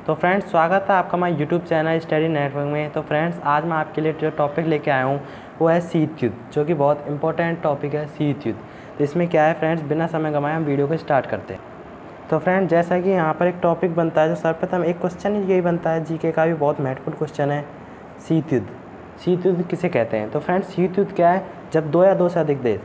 तो फ्रेंड्स, स्वागत है आपका हमारे यूट्यूब चैनल स्टडी नेटवर्क में। तो फ्रेंड्स, आज मैं आपके लिए जो टॉपिक लेके आया हूँ वो है शीत युद्ध, जो कि बहुत इंपॉर्टेंट टॉपिक है शीत युद्ध। तो इसमें क्या है फ्रेंड्स, बिना समय गंवाए हम वीडियो को स्टार्ट करते हैं। तो फ्रेंड्स, जैसा कि यहाँ पर एक टॉपिक बनता है, जो सर्वप्रथम एक क्वेश्चन यही बनता है, जीके का भी बहुत महत्वपूर्ण क्वेश्चन है, शीत युद्ध। शीत युद्ध किसे कहते हैं? तो फ्रेंड्स, शीत युद्ध क्या है? जब दो या दो से अधिक देश,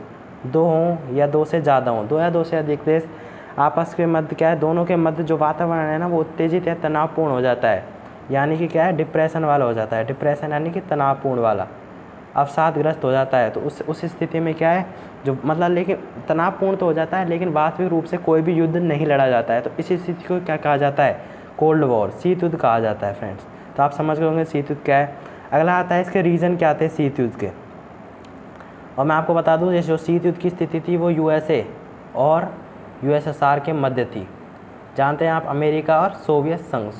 दो हों या दो से ज़्यादा हों, दो या दो से अधिक देश आपस के मध्य क्या है, दोनों के मध्य जो वातावरण है ना वो उत्तेजित या तनावपूर्ण हो जाता है, यानी कि क्या है, डिप्रेशन वाला हो जाता है। डिप्रेशन यानी कि तनावपूर्ण वाला, अवसादग्रस्त हो जाता है। तो उस स्थिति में क्या है, जो मतलब लेकिन तनावपूर्ण तो हो जाता है, लेकिन वास्तविक रूप से कोई भी युद्ध नहीं लड़ा जाता है। तो इस स्थिति को क्या कहा जाता है? कोल्ड वॉर, शीत युद्ध कहा जाता है फ्रेंड्स। तो आप समझ गए होंगे शीत युद्ध क्या है। अगला आता है इसके रीज़न क्या थे शीत युद्ध के। और मैं आपको बता दूं, जैसे जो शीत युद्ध की स्थिति थी वो यूएसए और यूएसएसआर के मध्य थी। जानते हैं आप, अमेरिका और सोवियत संघ।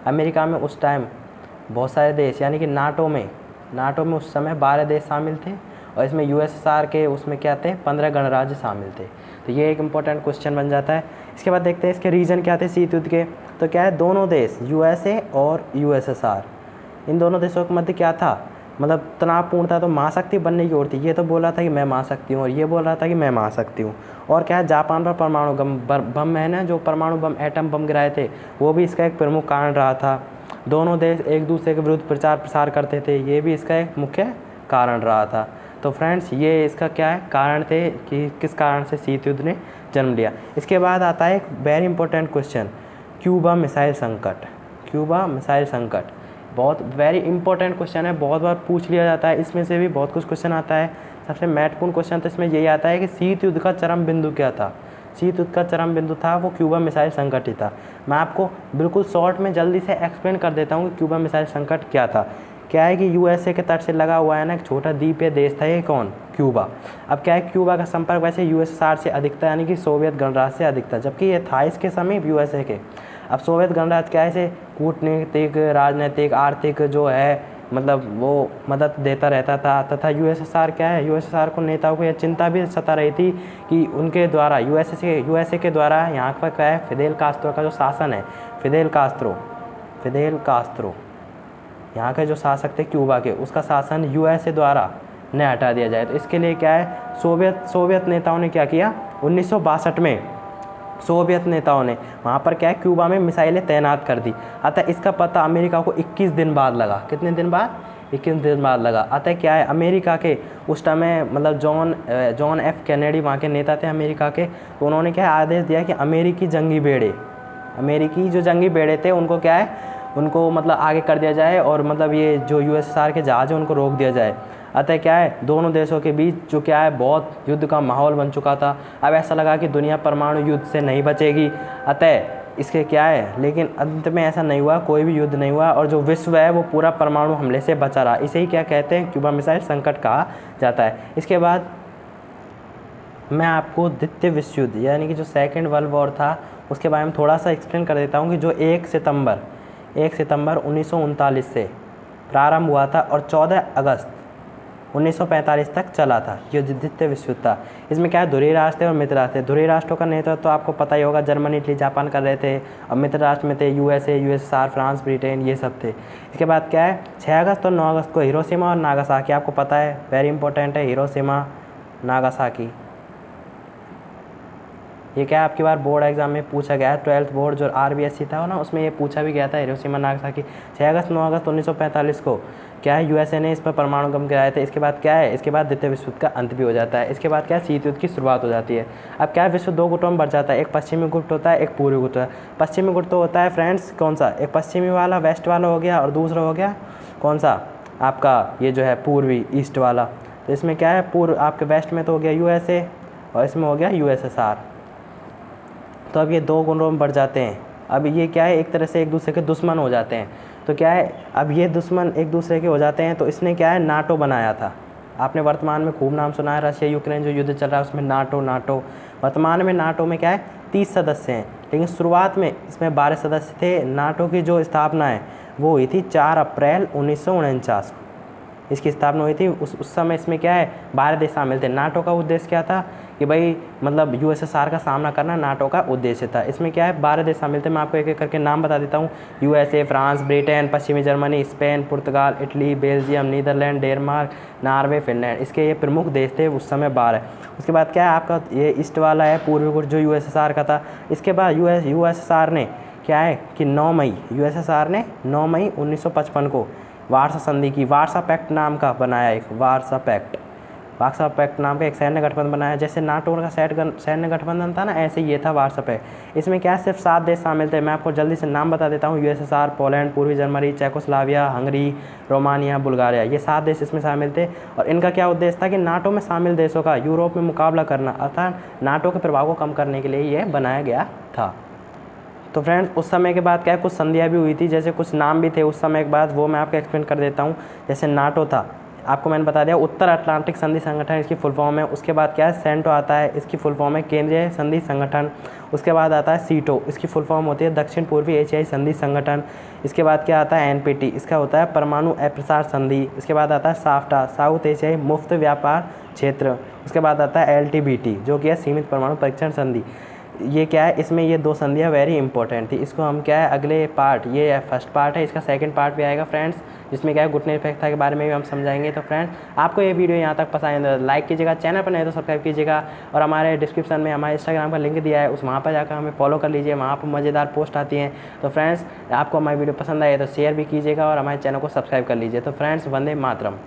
अमेरिका में उस टाइम बहुत सारे देश, यानी कि नाटो में उस समय 12 देश शामिल थे, और इसमें यूएसएसआर के उसमें क्या थे, 15 गणराज्य शामिल थे। तो ये एक इम्पोर्टेंट क्वेश्चन बन जाता है। इसके बाद देखते हैं इसके रीजन क्या थे शीत युद्ध के। तो क्या है, दोनों देश यूएसए और यूएसएसआर, इन दोनों देशों के मध्य क्या था, मतलब तनावपूर्ण था। तो महाशक्ति बनने की ओर थी। ये तो बोल रहा था कि मैं महाशक्ति हूँ, और ये बोल रहा था कि मैं महाशक्ति हूँ। और क्या है, जापान पर परमाणु बम है ना, जो परमाणु बम, एटम बम गिराए थे, वो भी इसका एक प्रमुख कारण रहा था। दोनों देश एक दूसरे के विरुद्ध प्रचार प्रसार करते थे, ये भी इसका एक मुख्य कारण रहा था। तो फ्रेंड्स, ये इसका क्या है, कारण थे कि किस कारण से शीत युद्ध ने जन्म लिया। इसके बाद आता है एक very important question, Cuba missile संकट। क्यूबा मिसाइल संकट बहुत वेरी इंपॉर्टेंट क्वेश्चन है, बहुत बार पूछ लिया जाता है। इसमें से भी बहुत कुछ क्वेश्चन आता है। सबसे महत्वपूर्ण क्वेश्चन तो इसमें यही आता है कि शीत युद्ध का चरम बिंदु क्या था। शीत युद्ध का चरम बिंदु था वो क्यूबा मिसाइल संकट ही था। मैं आपको बिल्कुल शॉर्ट में जल्दी से एक्सप्लेन कर देता हूँ कि क्यूबा मिसाइल संकट क्या था। क्या है कि यूएसए के तट से लगा हुआ है ना, एक छोटा द्वीपीय देश था ये, कौन, क्यूबा। अब क्या है, क्यूबा का संपर्क वैसे यूएसएसआर से अधिक था, यानी कि सोवियत गणराज्य से अधिक था, जबकि ये था इसके समीप यूएसए के। अब सोवियत गणराज्य क्या है, इसे कूटनीतिक, राजनीतिक, आर्थिक जो है मतलब वो मदद देता रहता था, तथा यूएसएसआर क्या है, यूएसएसआर को नेताओं को यह चिंता भी सता रही थी कि उनके द्वारा यूएसए के द्वारा यहाँ पर क्या है, फिदेल कास्त्रो का जो शासन है, फिदेल कास्त्रो यहाँ के जो शासक थे क्यूबा के, उसका शासन यूएसए द्वारा न हटा दिया जाए। तो इसके लिए क्या है, सोवियत नेताओं ने क्या किया, 1962 में सोवियत नेताओं ने वहाँ पर क्या है, क्यूबा में मिसाइलें तैनात कर दी। अतः इसका पता अमेरिका को 21 दिन बाद लगा। कितने दिन बाद? 21 दिन बाद लगा। अतः क्या है, अमेरिका के उस समय मतलब जॉन एफ कैनेडी वहाँ के नेता थे अमेरिका के। तो उन्होंने क्या है, आदेश दिया कि अमेरिकी जो जंगी बेड़े थे उनको क्या है, उनको मतलब आगे कर दिया जाए, और मतलब ये जो यूएसएसआर के जहाज़ है उनको रोक दिया जाए। अतः क्या है, दोनों देशों के बीच जो क्या है, बहुत युद्ध का माहौल बन चुका था। अब ऐसा लगा कि दुनिया परमाणु युद्ध से नहीं बचेगी। अतः इसके क्या है, लेकिन अंत में ऐसा नहीं हुआ, कोई भी युद्ध नहीं हुआ, और जो विश्व है वो पूरा परमाणु हमले से बचा रहा। इसे ही क्या कहते हैं, क्यूबा मिसाइल संकट कहा जाता है। इसके बाद मैं आपको द्वितीय विश्व युद्ध, यानी कि जो सेकेंड वर्ल्ड वॉर था, उसके बारे में थोड़ा सा एक्सप्लेन कर देता हूँ कि जो 1 सितंबर 1939 से प्रारंभ हुआ था और 14 अगस्त 1945 तक चला था, ये द्वितीय विश्व युद्ध था। इसमें क्या है, ध्रुवीय राष्ट्र और मित्र राष्ट्र। ध्रुवीय राष्ट्रों का नेतृत्व तो आपको पता ही होगा, जर्मनी, इटली, जापान कर रहे थे, और मित्र राष्ट्र में थे यूएसए, यूएसएसआर, फ्रांस, ब्रिटेन, ये सब थे। इसके बाद क्या है, 6 अगस्त और 9 अगस्त को हिरोशिमा और नागासाकी, आपको पता है, वेरी इंपॉर्टेंट है हिरोशिमा नागासाकी। ये क्या है, आपकी बार बोर्ड एग्जाम में पूछा गया है, 12th बोर्ड जो आरबीएससी था ना, उसमें ये पूछा भी गया था, हिरोशिमा नागासाकी। 6 अगस्त 9 अगस्त 1945 को क्या है, यूएसए ने इस पर परमाणु बम गिराए थे। इसके बाद क्या है, इसके बाद द्वितीय विश्व युद्ध का अंत भी हो जाता है। इसके बाद क्या है, शीत युद्ध की शुरुआत हो जाती है। अब क्या है, विश्व 2 गुटों में बढ़ जाता है, एक पश्चिमी गुट होता है, एक पूर्वी गुट होता है। पश्चिमी गुट तो होता है फ्रेंड्स कौन सा, एक पश्चिमी वाला, वेस्ट वाला हो गया, और दूसरा हो गया कौन सा, आपका ये जो है पूर्वी, ईस्ट वाला। तो इसमें क्या है, पूर्व आपके वेस्ट में तो हो गया यूएसए, और इसमें हो गया यूएसएसआर। तो अब ये 2 गुटों में बढ़ जाते हैं। अब ये क्या है, एक तरह से एक दूसरे के दुश्मन हो जाते हैं। तो क्या है, अब ये दुश्मन एक दूसरे के हो जाते हैं। तो इसने क्या है, नाटो बनाया था। आपने वर्तमान में खूब नाम सुना है, रशिया यूक्रेन जो युद्ध चल रहा है उसमें नाटो। वर्तमान में नाटो में क्या है, 30 सदस्य हैं, लेकिन शुरुआत में इसमें 12 सदस्य थे। नाटो की जो स्थापना है वो हुई थी 4 अप्रैल 1949 को। इसकी स्थापना हुई थी। उस समय इसमें क्या है 12 देश शामिल थे। नाटो का उद्देश्य क्या था कि भाई मतलब यूएसएसआर का सामना करना नाटो का उद्देश्य था। इसमें क्या है 12 देश शामिल थे। मैं आपको एक एक करके नाम बता देता हूँ। यूएसए, फ्रांस, ब्रिटेन, पश्चिमी Germany, Spain, Portugal, Italy, Belgium, Netherland, Denmark, Norway, Finland. इसके ये प्रमुख देश थे उस समय 12। उसके बाद क्या है आपका ये ईस्ट वाला है पूर्वी गुट जो यूएसएसआर का था। इसके बाद यूएसएसआर ने क्या है कि 9 मई यूएसएसआर ने 9 मई 1955 को वार्सा संधि की, वार्सा पैक्ट नाम का बनाया एक वार्सा पैक्ट नाम का एक सैन्य गठबंधन बनाया। जैसे नाटो का सैन्य गठबंधन था ना, ऐसे ये था वार्सा पैक्ट। इसमें क्या सिर्फ 7 देश शामिल थे। मैं आपको जल्दी से नाम बता देता हूँ। यूएसएसआर, पोलैंड, पूर्वी Germany, Czechoslovakia, Hungary, Romania, Bulgaria, ये 7 देश इसमें शामिल थे। और इनका क्या उद्देश्य था कि नाटो में शामिल देशों का यूरोप में मुकाबला करना, अर्थात नाटो के प्रभाव को कम करने के लिए ये बनाया गया था। तो फ्रेंड्स उस समय के बाद क्या है कुछ संधियाँ भी हुई थी, जैसे कुछ नाम भी थे उस समय के बाद, वो मैं आपको एक्सप्लेन कर देता हूँ। जैसे नाटो था, आपको मैंने बता दिया उत्तर अटलांटिक संधि संगठन इसकी फुल फॉर्म है। उसके बाद क्या है सेंटो आता है, इसकी फुल फॉर्म है केंद्रीय संधि संगठन। उसके बाद आता है सीटो, इसकी फुल फॉर्म होती है दक्षिण पूर्वी एशियाई संधि संगठन। इसके बाद क्या आता है एनपीटी, इसका होता है परमाणु अप्रसार संधि। इसके बाद आता है साफ्टा, साउथ एशियाई मुफ्त व्यापार क्षेत्र। उसके बाद आता है एलटीबीटी जो कि है सीमित परमाणु परीक्षण संधि। ये क्या है इसमें ये 2 संधियाँ वेरी इंपॉर्टेंट थी। इसको हम क्या है अगले पार्ट, ये फर्स्ट पार्ट है, इसका सेकंड पार्ट भी आएगा फ्रेंड्स, जिसमें क्या है गुटने इफेक्ट के बारे में भी हम समझाएंगे। तो फ्रेंड्स आपको ये वीडियो यहाँ तक पसंद है तो लाइक कीजिएगा, चैनल पर नहीं तो सब्सक्राइब कीजिएगा। और हमारे डिस्क्रिप्शन में हमारे इंस्टाग्राम का लिंक दिया है, उस वहाँ पर जाकर हमें फॉलो कर लीजिए, वहाँ पर मज़ेदार पोस्ट आती हैं। तो फ्रेंड्स आपको हमारी वीडियो पसंद आए तो शेयर भी कीजिएगा और हमारे चैनल को सब्सक्राइब कर लीजिए। तो फ्रेंड्स वंदे मातरम।